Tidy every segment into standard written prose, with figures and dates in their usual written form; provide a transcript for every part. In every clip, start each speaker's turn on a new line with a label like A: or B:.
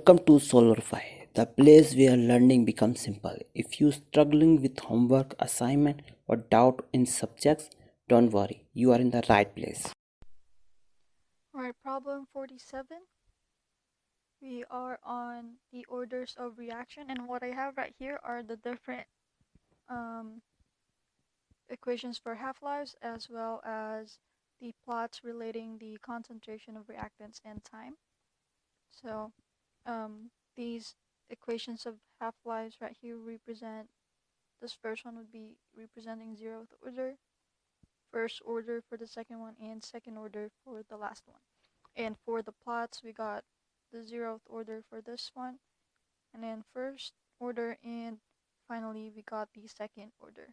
A: Welcome to Solverfy, the place where learning becomes simple. If you're struggling with homework, assignment, or doubt in subjects, don't worry, you are in the right place.
B: Alright, problem 47. We are on the orders of reaction, and what I have right here are the different um, equations for half-lives as well as the plots relating the concentration of reactants and time. So these equations of half-lives right here represent, this first one would be representing zeroth order, first order for the second one, and second order for the last one. And for the plots, we got the zeroth order for this one, and then first order, and finally we got the second order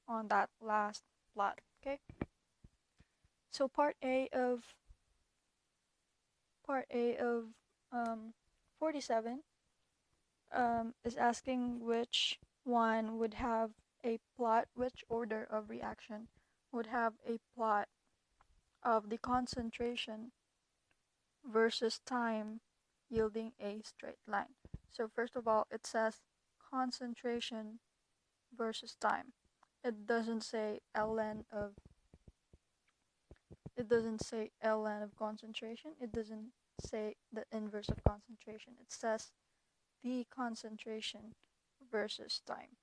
B: on that last plot. Okay, so part A of um, 47 is asking which one would have a plot, which order of reaction would have a plot of the concentration versus time yielding a straight line. So first of all, it says concentration versus time. It doesn't say ln of concentration. It doesn't say the inverse of concentration. It says the concentration versus time.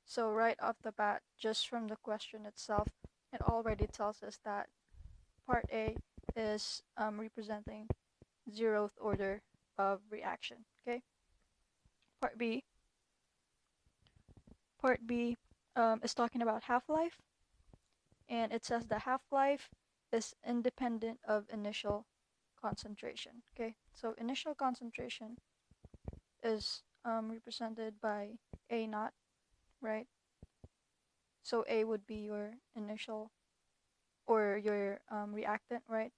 B: So right off the bat, just from the question itself, it already tells us that part A is representing zeroth order of reaction. Okay. Part B. Part B is talking about half-life, and it says the half-life is independent of initial concentration. Okay, so initial concentration is represented by A naught, right? So A would be your initial or your reactant, right?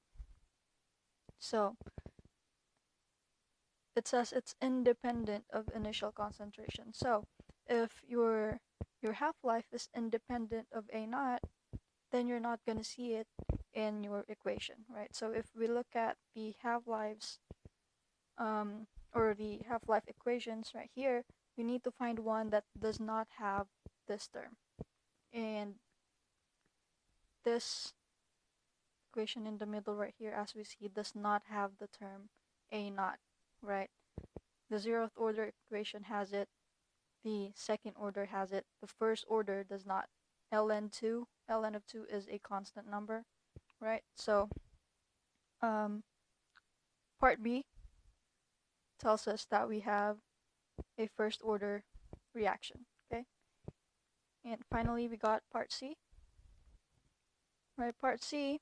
B: So it says it's independent of initial concentration. So if your half-life is independent of A naught, then you're not going to see it in your equation, right? So if we look at the half-lives or the half-life equations right here, we need to find one that does not have this term. And this equation in the middle right here, as we see, does not have the term A naught, right? The zeroth order equation has it, the second order has it, the first order does not. ln of 2 is a constant number, right? So part B tells us that we have a first order reaction. Okay, and finally we got part C. Right, part C,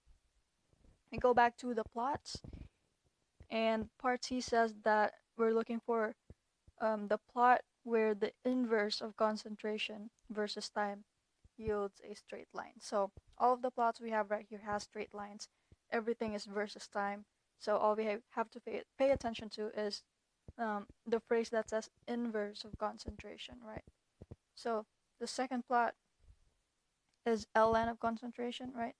B: we go back to the plots, and part C says that we're looking for the plot where the inverse of concentration versus time yields a straight line. So all of the plots we have right here has straight lines. Everything is versus time. So all we have to pay attention to is the phrase that says inverse of concentration, right? So the second plot is ln of concentration, right?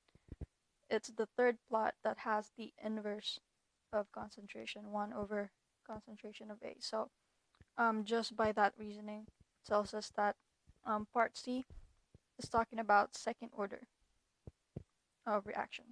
B: It's the third plot that has the inverse of concentration, 1 over concentration of A. So just by that reasoning tells us that part C is talking about second order of reaction.